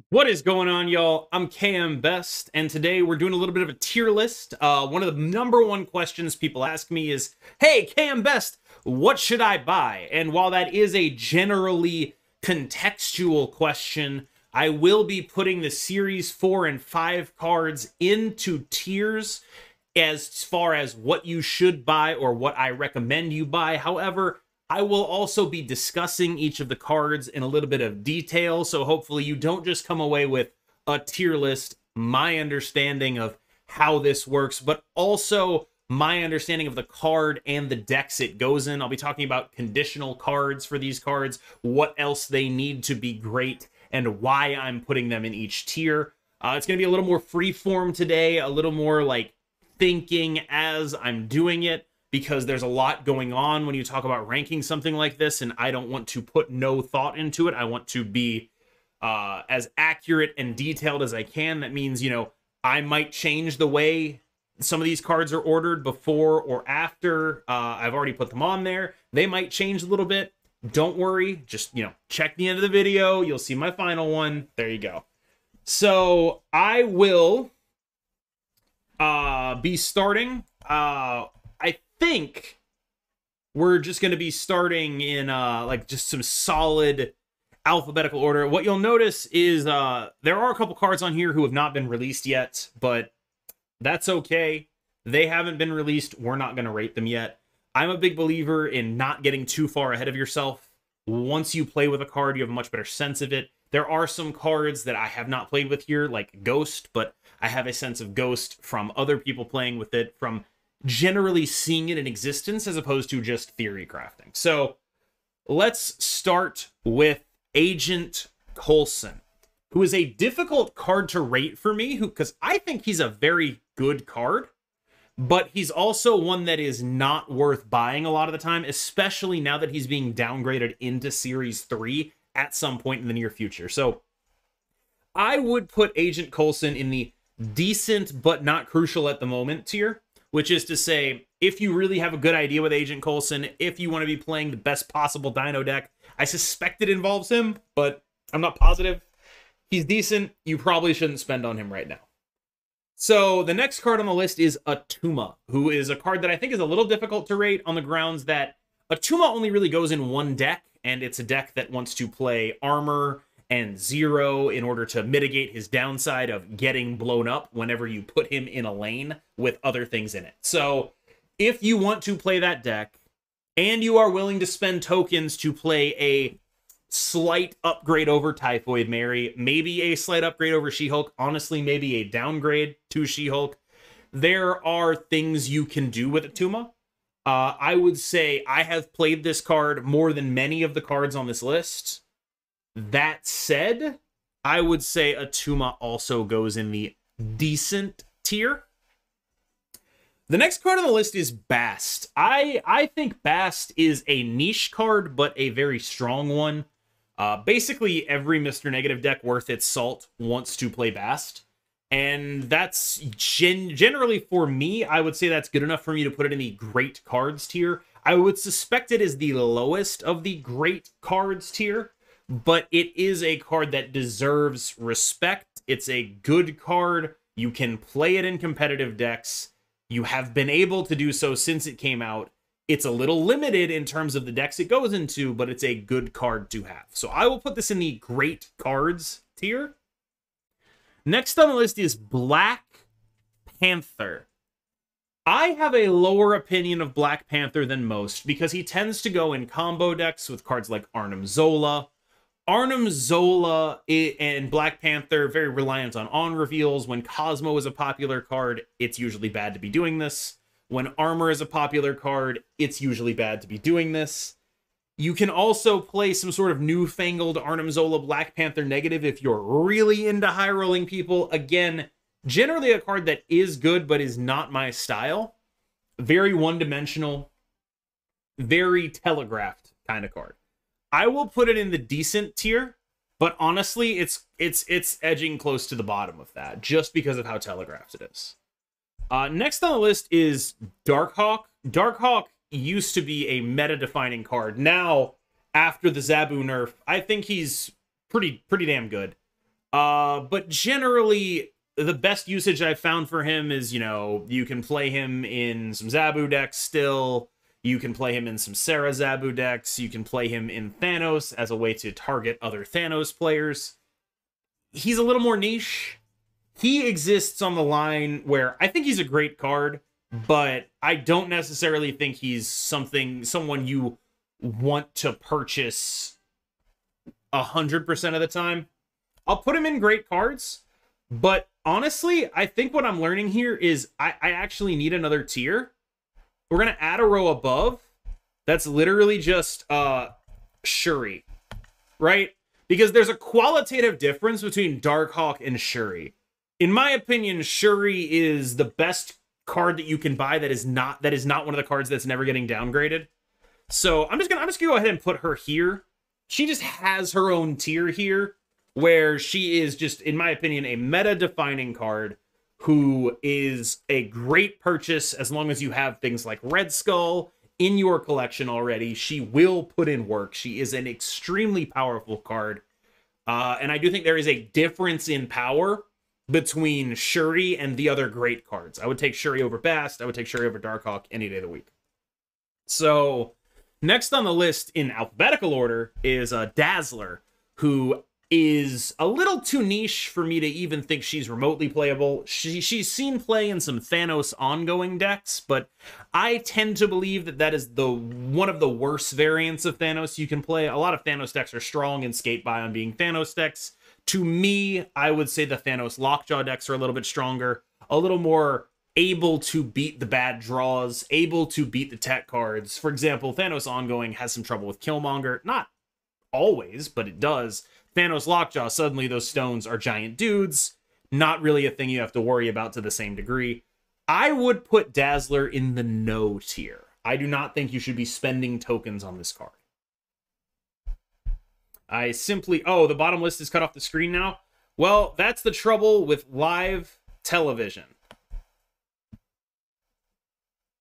What is going on, y'all? I'm KMBest, and today we're doing a little bit of a tier list. One of the number one questions people ask me is, hey, KMBest, what should I buy? And while that is a generally contextual question, I will be putting the Series 4 and 5 cards into tiers as far as what you should buy or what I recommend you buy. However, I will also be discussing each of the cards in a little bit of detail, so hopefully you don't just come away with a tier list, my understanding of how this works, but also my understanding of the card and the decks it goes in. I'll be talking about conditional cards for these cards, what else they need to be great, and why I'm putting them in each tier. It's going to be a little more freeform today, a little more like thinking as I'm doing it, because there's a lot going on when you talk about ranking something like this, and I don't want to put no thought into it. I want to be as accurate and detailed as I can. That means, I might change the way some of these cards are ordered before or after I've already put them on there. They might change a little bit. Don't worry. Just, check the end of the video. You'll see my final one. There you go. So I will be starting. I think we're just going to be starting in like just some solid alphabetical order. What you'll notice is there are a couple cards on here who have not been released yet, but that's okay. They haven't been released. We're not going to rate them yet. I'm a big believer in not getting too far ahead of yourself. Once you play with a card, you have a much better sense of it. There are some cards that I have not played with here, like Ghost, but I have a sense of Ghost from other people playing with it, from generally seeing it in existence as opposed to just theory crafting. So let's start with Agent Coulson, who is a difficult card to rate for me, because I think he's a very good card, but he's also one that is not worth buying a lot of the time, especially now that he's being downgraded into Series 3 at some point in the near future. So I would put Agent Coulson in the decent but not crucial at the moment tier, which is to say, if you really have a good idea with Agent Coulson, if you want to be playing the best possible Dino deck, I suspect it involves him, but I'm not positive. He's decent. You probably shouldn't spend on him right now. So the next card on the list is Atuma, who is a card that I think is a little difficult to rate on the grounds that Atuma only really goes in one deck, and it's a deck that wants to play armor and zero in order to mitigate his downside of getting blown up whenever you put him in a lane with other things in it. So if you want to play that deck and you are willing to spend tokens to play a slight upgrade over Typhoid Mary, maybe a slight upgrade over She-Hulk, honestly, maybe a downgrade to She-Hulk, there are things you can do with Atuma. I would say I have played this card more than many of the cards on this list. That said, I would say Atuma also goes in the decent tier. The next card on the list is Bast. I think Bast is a niche card, but a very strong one. Basically, every Mr. Negative deck worth its salt wants to play Bast. And that's generally, for me, I would say that's good enough for me to put it in the great cards tier. I would suspect it is the lowest of the great cards tier, but it is a card that deserves respect. It's a good card. You can play it in competitive decks. You have been able to do so since it came out. It's a little limited in terms of the decks it goes into, but it's a good card to have. So I will put this in the great cards tier. Next on the list is Black Panther. I have a lower opinion of Black Panther than most because he tends to go in combo decks with cards like Arnim Zola. Arnim Zola and Black Panther very reliant on reveals. When Cosmo is a popular card, it's usually bad to be doing this. When Armor is a popular card, it's usually bad to be doing this. You can also play some sort of newfangled Arnim Zola Black Panther negative if you're really into high rolling people. Again, generally a card that is good but is not my style. Very one-dimensional, very telegraphed kind of card. I will put it in the decent tier, but honestly, it's edging close to the bottom of that just because of how telegraphed it is. Next on the list is Darkhawk. Darkhawk used to be a meta-defining card. Now, after the Zabu nerf, I think he's pretty damn good. But generally, the best usage I've found for him is, you know, you can play him in some Zabu decks still. You can play him in some Sarah Zabu decks. You can play him in Thanos as a way to target other Thanos players. He's a little more niche. He exists on the line where I think he's a great card, but I don't necessarily think he's someone you want to purchase 100% of the time. I'll put him in great cards, but honestly, I think what I'm learning here is I actually need another tier. We're going to add a row above. That's literally just Shuri, right? Because there's a qualitative difference between Darkhawk and Shuri. In my opinion, Shuri is the best card that you can buy that is not one of the cards that's never getting downgraded. So I'm just gonna go ahead and put her here. She just has her own tier here, where she is just, in my opinion, a meta-defining card who is a great purchase as long as you have things like Red Skull in your collection already. She will put in work. She is an extremely powerful card. And I do think there is a difference in power between Shuri and the other great cards. I would take Shuri over Bast. I would take Shuri over Darkhawk any day of the week. So next on the list in alphabetical order is Dazzler, who is a little too niche for me to even think she's remotely playable. She's seen play in some Thanos ongoing decks, but I tend to believe that is one of the worst variants of Thanos you can play. A lot of Thanos decks are strong and skate by on being Thanos decks. To me, I would say the Thanos Lockjaw decks are a little bit stronger, a little more able to beat the bad draws, able to beat the tech cards. For example, Thanos ongoing has some trouble with Killmonger. Not always, but it does. Thanos Lockjaw, suddenly those stones are giant dudes. Not really a thing you have to worry about to the same degree. I would put Dazzler in the no tier. I do not think you should be spending tokens on this card. Oh, the bottom list is cut off the screen now? Well, that's the trouble with live television.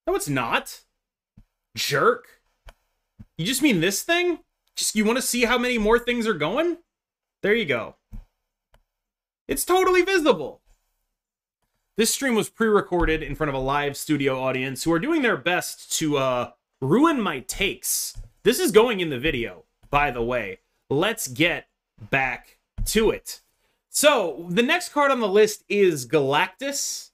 No, it's not. Jerk. You just mean this thing? You want to see how many more things are going? There you go. It's totally visible. This stream was pre-recorded in front of a live studio audience who are doing their best to ruin my takes. This is going in the video, by the way. Let's get back to it. So, the next card on the list is Galactus.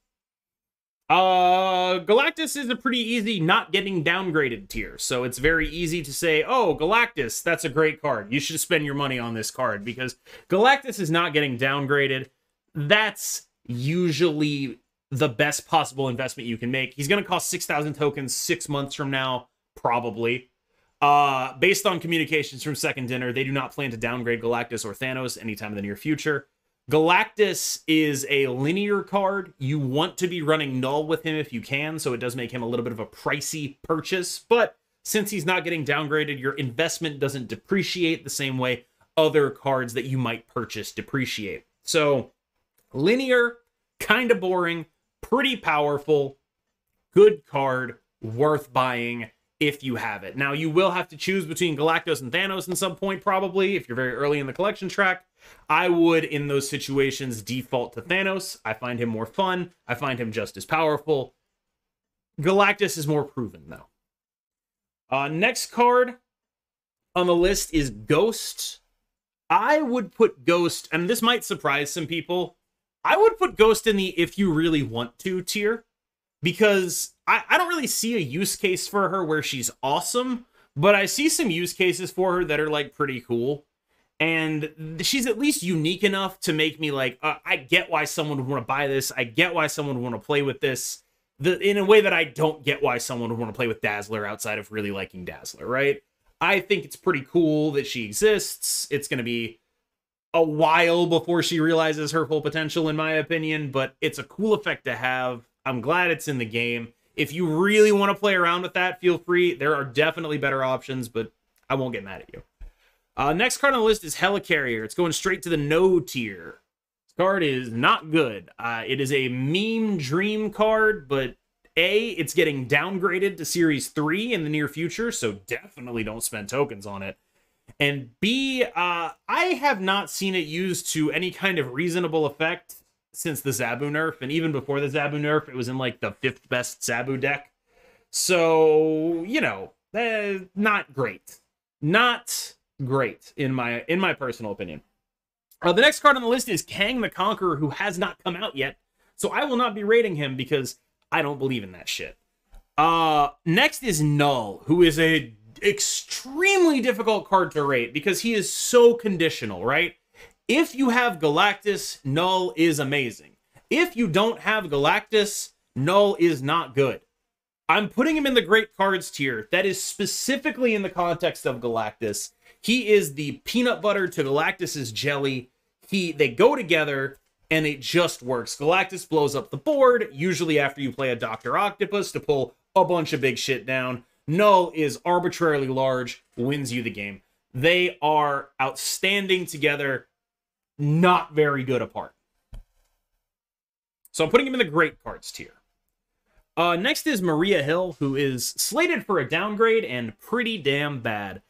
Galactus is a pretty easy not getting downgraded tier, so it's very easy to say, oh, Galactus, that's a great card. You should spend your money on this card, because Galactus is not getting downgraded. That's usually the best possible investment you can make. He's going to cost 6,000 tokens 6 months from now, probably. Based on communications from Second Dinner, they do not plan to downgrade Galactus or Thanos anytime in the near future. Galactus is a linear card. You want to be running Null with him if you can, so it does make him a little bit of a pricey purchase, but since he's not getting downgraded, your investment doesn't depreciate the same way other cards that you might purchase depreciate. So, linear, kind of boring, pretty powerful, good card, worth buying if you have it. Now, you will have to choose between Galactus and Thanos at some point, probably, if you're very early in the collection track. I would, in those situations, default to Thanos. I find him more fun. I find him just as powerful. Galactus is more proven, though. Next card on the list is Ghost. I would put Ghost, and this might surprise some people, I would put Ghost in the if you really want to tier, because I don't really see a use case for her where she's awesome, but I see some use cases for her that are, like, pretty cool. And she's at least unique enough to make me like, I get why someone would want to buy this. I get why someone would want to play with this. In a way that I don't get why someone would want to play with Dazzler outside of really liking Dazzler, right? I think it's pretty cool that she exists. It's going to be a while before she realizes her full potential, in my opinion, but it's a cool effect to have. I'm glad it's in the game. If you really want to play around with that, feel free. There are definitely better options, but I won't get mad at you. Next card on the list is Helicarrier. It's going straight to the no tier. This card is not good. It is a meme dream card, but it's getting downgraded to Series 3 in the near future, so definitely don't spend tokens on it. And B, I have not seen it used to any kind of reasonable effect since the Zabu nerf, and even before the Zabu nerf, it was in like the 5th best Zabu deck. So, you know, not great. Not great in my personal opinion. The next card on the list is Kang the Conqueror, who has not come out yet. So I will not be rating him because I don't believe in that shit. Next is Null, who is a extremely difficult card to rate because he is so conditional, right? If you have Galactus, Null is amazing. If you don't have Galactus, Null is not good. I'm putting him in the great cards tier. That is specifically in the context of Galactus. He is the peanut butter to Galactus's jelly. They go together, and it just works. Galactus blows up the board, usually after you play a Dr. Octopus to pull a bunch of big shit down. Null is arbitrarily large, wins you the game. They are outstanding together, not very good apart. So I'm putting him in the great cards tier. Next is Maria Hill, who is slated for a downgrade and pretty damn bad.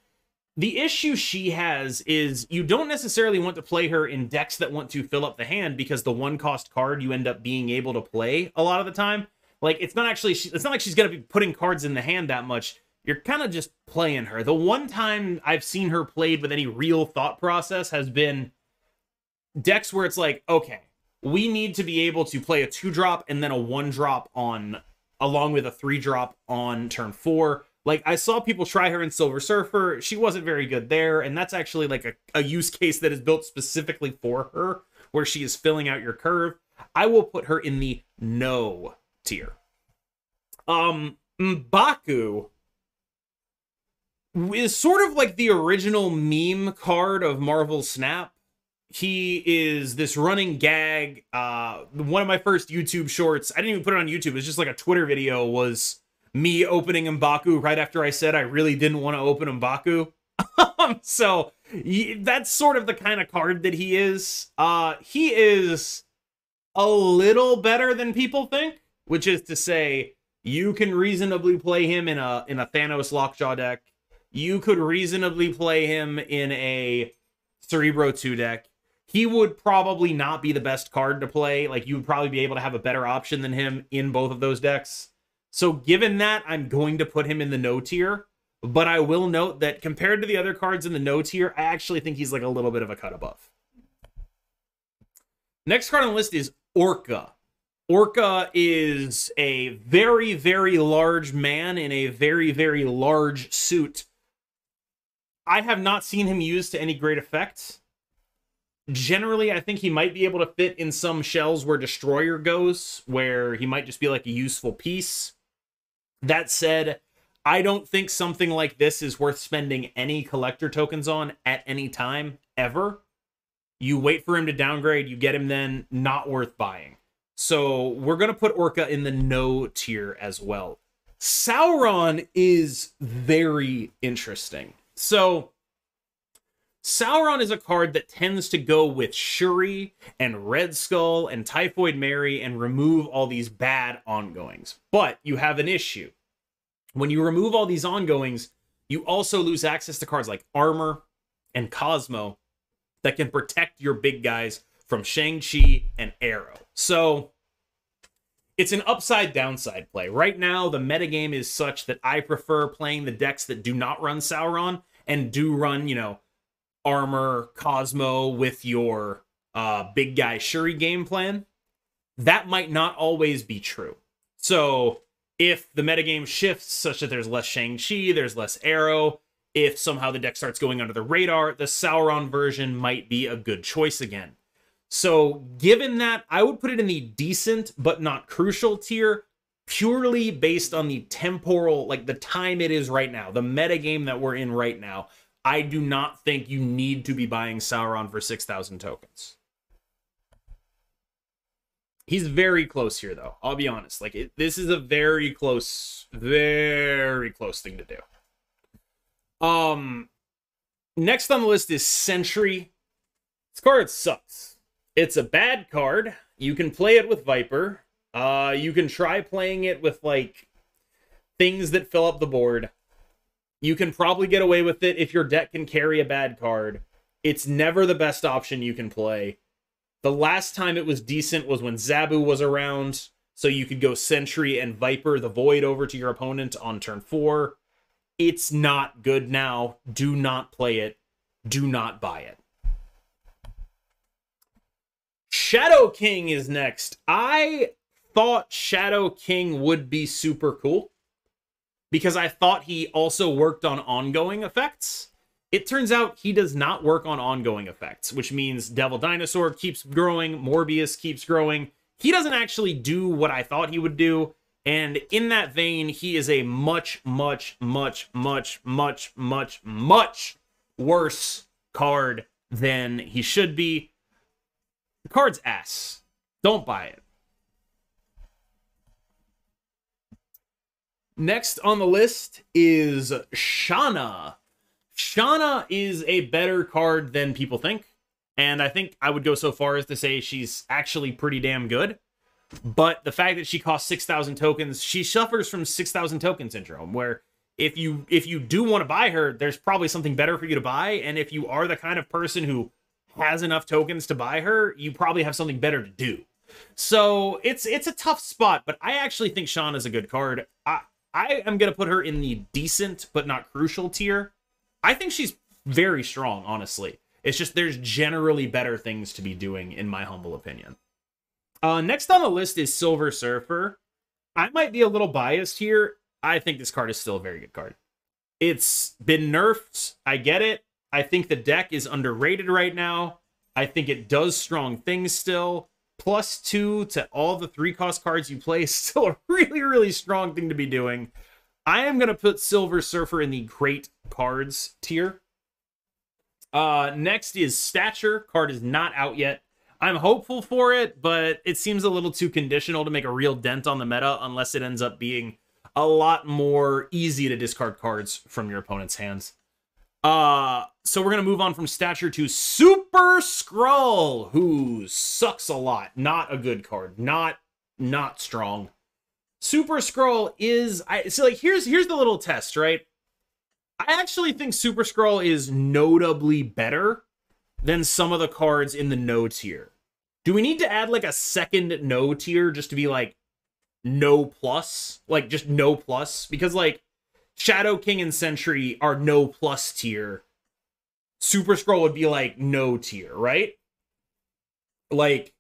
The issue she has is you don't necessarily want to play her in decks that want to fill up the hand because the 1-cost card you end up being able to play a lot of the time. Like, it's not like she's going to be putting cards in the hand that much. You're kind of just playing her. The one time I've seen her played with any real thought process has been decks where it's like, okay, we need to be able to play a 2-drop and then a 1-drop on, along with a 3-drop on turn 4. Like, I saw people try her in Silver Surfer. She wasn't very good there, and that's actually like a use case that is built specifically for her, where she is filling out your curve. I will put her in the no tier. M'Baku is sort of like the original meme card of Marvel Snap. He is this running gag. One of my first YouTube shorts, I didn't even put it on YouTube, it was just like a Twitter video, was me opening M'Baku right after I said I really didn't want to open M'Baku. So that's sort of the kind of card that he is. He is a little better than people think, which is to say, you can reasonably play him in a Thanos Lockjaw deck. You could reasonably play him in a Cerebro 2 deck. He would probably not be the best card to play. Like, you would probably be able to have a better option than him in both of those decks. So given that, I'm going to put him in the no tier. But I will note that compared to the other cards in the no tier, I actually think he's like a little bit of a cut above. Next card on the list is Orca. Orca is a very, very large man in a very, very large suit. I have not seen him used to any great effect. Generally, I think he might be able to fit in some shells where Destroyer goes, where he might just be like a useful piece. That said, I don't think something like this is worth spending any collector tokens on at any time, ever. You wait for him to downgrade, you get him then, not worth buying. So we're going to put Orca in the no tier as well. Sauron is very interesting. So Sauron is a card that tends to go with Shuri and Red Skull and Typhoid Mary and remove all these bad ongoings. But you have an issue. When you remove all these ongoings, you also lose access to cards like Armor and Cosmo that can protect your big guys from Shang-Chi and Arrow. So it's an upside-downside play. Right now, the metagame is such that I prefer playing the decks that do not run Sauron and do run, you know, Armor, Cosmo with your big guy Shuri game plan. That might not always be true. So if the metagame shifts such that there's less Shang-Chi, there's less Arrow, if somehow the deck starts going under the radar, the Sauron version might be a good choice again. So given that, I would put it in the decent but not crucial tier, purely based on the temporal, like the time it is right now, the metagame that we're in right now. I do not think you need to be buying Sauron for 6,000 tokens. He's very close here, though. I'll be honest. Like, this is a very close thing to do. Next on the list is Sentry. This card sucks. It's a bad card. You can play it with Viper. You can try playing it with, like, things that fill up the board. You can probably get away with it if your deck can carry a bad card. It's never the best option you can play. The last time it was decent was when Zabu was around, so you could go Sentry and Viper the Void over to your opponent on turn 4. It's not good now. Do not play it. Do not buy it. Shadow King is next. I thought Shadow King would be super cool because I thought he also worked on ongoing effects. It turns out he does not work on ongoing effects, which means Devil Dinosaur keeps growing, Morbius keeps growing. He doesn't actually do what I thought he would do, and in that vein, he is a much, much, much, much, much, much, much worse card than he should be. The card's ass. Don't buy it. Next on the list is Shana. Shana is a better card than people think, and I think I would go so far as to say she's actually pretty damn good. But the fact that she costs 6,000 tokens, she suffers from 6,000 token syndrome, where if you do want to buy her, there's probably something better for you to buy, and if you are the kind of person who has enough tokens to buy her, you probably have something better to do. So it's a tough spot, but I actually think Shana's a good card. I am going to put her in the decent but not crucial tier. I think she's very strong, honestly. It's just there's generally better things to be doing, in my humble opinion. Next on the list is Silver Surfer. I might be a little biased here. I think this card is still a very good card. It's been nerfed. I get it. I think the deck is underrated right now. I think it does strong things still. +2 to all the 3-cost cards you play is still a really, really strong thing to be doing. I am going to put Silver Surfer in the great cards tier. Next is Stature. Card is not out yet. I'm hopeful for it, but it seems a little too conditional to make a real dent on the meta unless it ends up being a lot more easy to discard cards from your opponent's hands. So we're going to move on from Stature to Super Skrull, who sucks a lot. Not a good card. Not strong. Super Skrull is... So, like, here's the little test, right? I actually think Super Skrull is notably better than some of the cards in the no tier. Do we need to add, like, a second no tier just to be, like, no plus? Like, just no plus? Because, like, Shadow King and Sentry are no plus tier. Super Skrull would be like no tier, right? Like,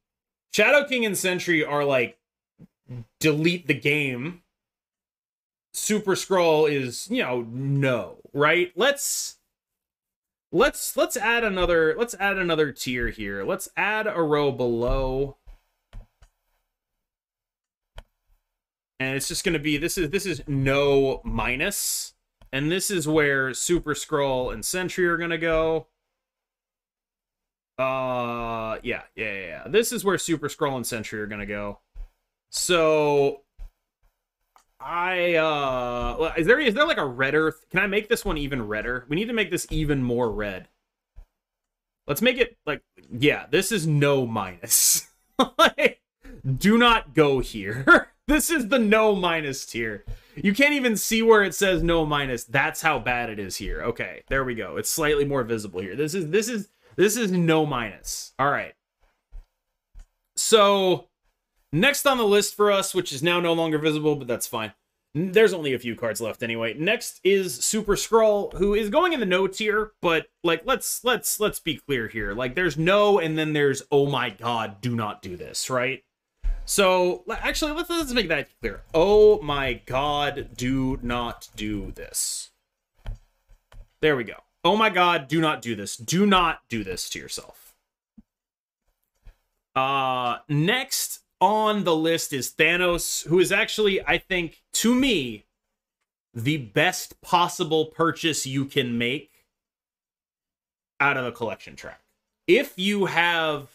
Shadow King and Sentry are like delete the game. Super Skrull is, you know, no, right? Let's add another tier here. Let's add a row below. And it's just going to be, this is no minus. And this is where Super Skrull and Sentry are going to go. Yeah. This is where Super Skrull and Sentry are going to go. So, is there like a redder? Can I make this one even redder? We need to make this even more red. Let's make it like, yeah, this is no minus. Like, do not go here. This is the no minus tier. You can't even see where it says no minus. That's how bad it is here. Okay, there we go. It's slightly more visible here. This is no minus. All right. So next on the list for us, which is now no longer visible, but that's fine. There's only a few cards left anyway. Next is Super Skrull, who is going in the no tier, but like let's be clear here. Like there's no and then there's oh my god, do not do this, right? So, actually, let's make that clear. Oh my god, do not do this. There we go. Oh my god, do not do this. Do not do this to yourself. Next on the list is Thanos, who is actually, I think, to me, the best possible purchase you can make out of the collection track. If you have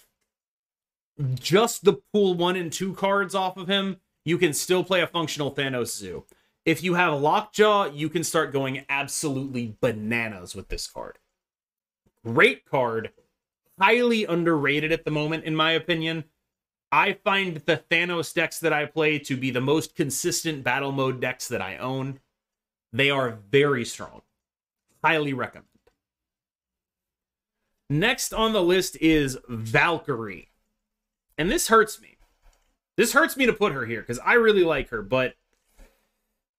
just the pool 1 and 2 cards off of him, you can still play a functional Thanos Zoo. If you have Lockjaw, you can start going absolutely bananas with this card. Great card. Highly underrated at the moment, in my opinion. I find the Thanos decks that I play to be the most consistent battle mode decks that I own. They are very strong. Highly recommend. Next on the list is Valkyrie. And this hurts me. This hurts me to put her here because I really like her, but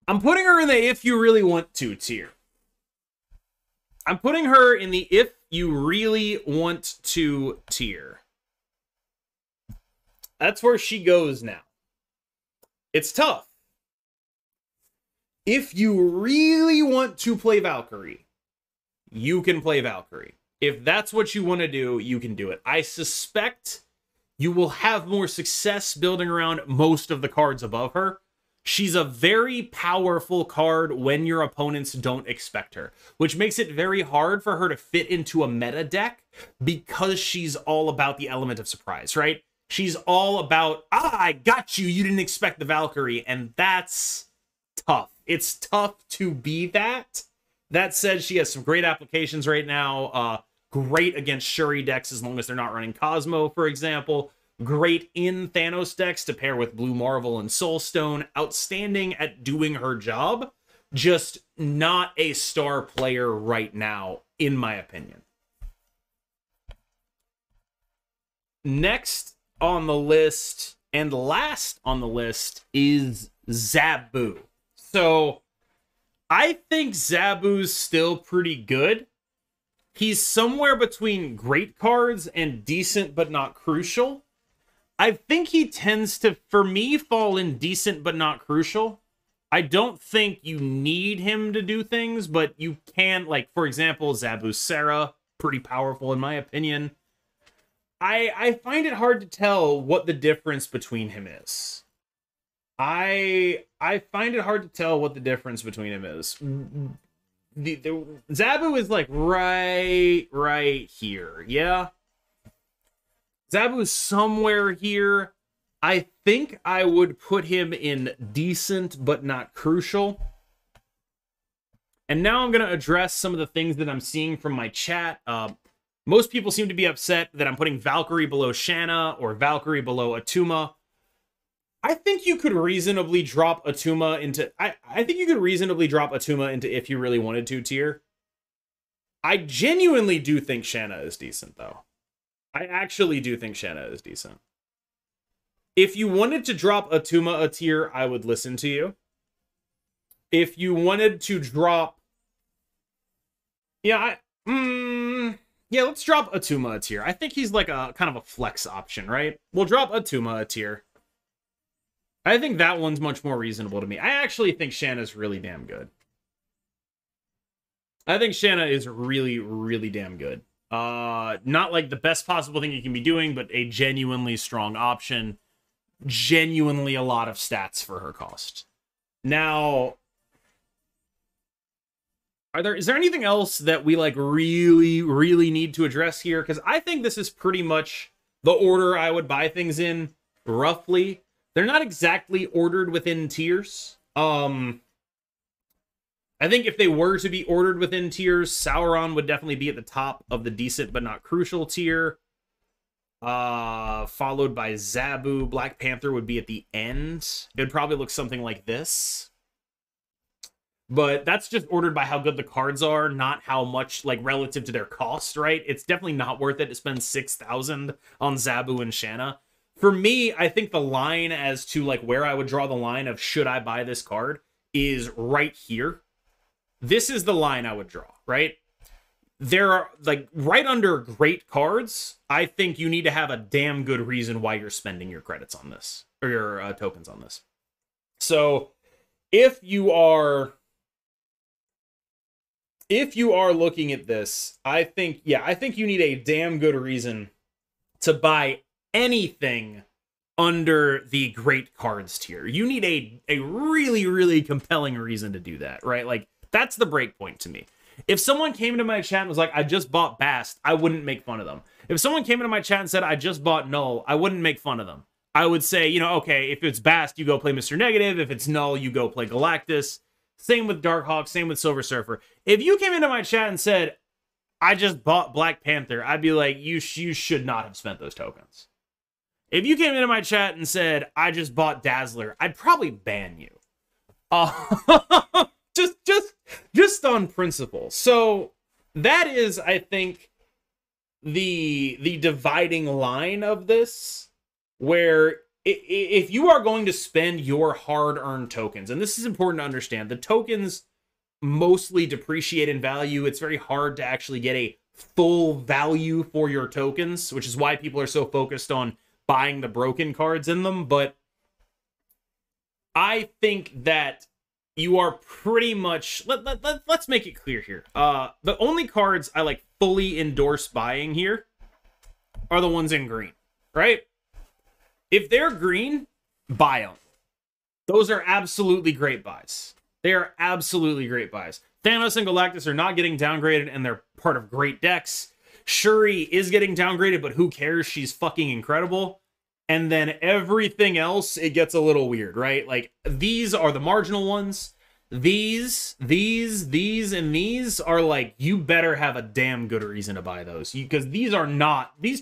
I'm putting her in the if you really want to tier. I'm putting her in the if you really want to tier. That's where she goes now. It's tough. If you really want to play Valkyrie, you can play Valkyrie. If that's what you want to do, you can do it. I suspect you will have more success building around most of the cards above her. She's a very powerful card when your opponents don't expect her, which makes it very hard for her to fit into a meta deck because she's all about the element of surprise, right? She's all about, I got you, you didn't expect the Valkyrie, and that's tough. It's tough to be that. That said, she has some great applications right now. Great against Shuri decks as long as they're not running Cosmo, for example. Great in Thanos decks to pair with Blue Marvel and Soulstone. Outstanding at doing her job. Just not a star player right now, in my opinion. Next on the list, and last on the list, is Zabu. So, I think Zabu's still pretty good. He's somewhere between great cards and decent but not crucial. I think he tends to, for me, fall in decent but not crucial. I don't think you need him to do things, but you can, like, for example, Zabu Sarah, pretty powerful in my opinion. I find it hard to tell what the difference between him is. I find it hard to tell what the difference between him is. Zabu is like right here, yeah? Zabu is somewhere here. I think I would put him in decent but not crucial. And now I'm going to address some of the things that I'm seeing from my chat. Most people seem to be upset that I'm putting Valkyrie below Shanna or Valkyrie below Atuma. I think you could reasonably drop Atuma into... I think you could reasonably drop Atuma into if you really wanted to tier. I genuinely do think Shanna is decent, though. I actually do think Shanna is decent. If you wanted to drop Atuma a tier, I would listen to you. If you wanted to drop... Yeah, yeah, let's drop Atuma a tier. I think he's like a kind of a flex option, right? We'll drop Atuma a tier. I think that one's much more reasonable to me. I actually think Shanna's really damn good. I think Shanna is really, really damn good. Not like the best possible thing you can be doing, but a genuinely strong option. Genuinely a lot of stats for her cost. Now, is there anything else that we like really, really need to address here? Because I think this is pretty much the order I would buy things in, roughly. They're not exactly ordered within tiers. I think if they were to be ordered within tiers, Sauron would definitely be at the top of the decent but not crucial tier. Followed by Zabu. Black Panther would be at the end. It would probably look something like this. But that's just ordered by how good the cards are, not how much, like, relative to their cost, right? It's definitely not worth it to spend 6,000 on Zabu and Shanna. For me, I think the line as to, like, where I would draw the line of should I buy this card is right here. This is the line I would draw, right? There are, like, right under great cards, I think you need to have a damn good reason why you're spending your credits on this, or your tokens on this. So, if you are looking at this, I think you need a damn good reason to buy anything under the great cards tier. You need a really, really compelling reason to do that, right? Like, that's the break point to me. If someone came into my chat and was like, I just bought Bast, I wouldn't make fun of them. If someone came into my chat and said, I just bought Null, I wouldn't make fun of them. I would say, you know, okay, if it's Bast, you go play Mr. Negative. If it's Null, you go play Galactus. Same with Darkhawk, same with Silver Surfer. If you came into my chat and said, I just bought Black Panther, I'd be like, you should not have spent those tokens. If you came into my chat and said, I just bought Dazzler, I'd probably ban you. just on principle. So that is, I think, the dividing line of this, where if you are going to spend your hard-earned tokens, and this is important to understand, the tokens mostly depreciate in value. It's very hard to actually get a full value for your tokens, which is why people are so focused on buying the broken cards in them. But I think that you are pretty much, let's make it clear here. The only cards I like fully endorse buying here are the ones in green, right? If they're green, buy them. Those are absolutely great buys. They are absolutely great buys. Thanos and Galactus are not getting downgraded, and they're part of great decks. Shuri is getting downgraded, but who cares? She's fucking incredible. And then everything else, it gets a little weird, right? Like, these are the marginal ones. These, and these are like, you better have a damn good reason to buy those. Because these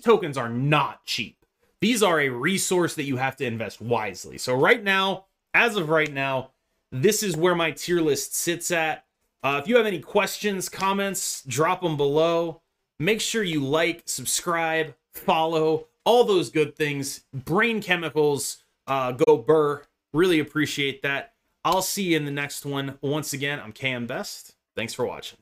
tokens are not cheap. These are a resource that you have to invest wisely. So right now, as of right now, this is where my tier list sits at. If you have any questions, comments, drop them below. Make sure you like, subscribe, follow, all those good things. Brain chemicals, go burr. Really appreciate that. I'll see you in the next one. Once again, I'm KMBest. Thanks for watching.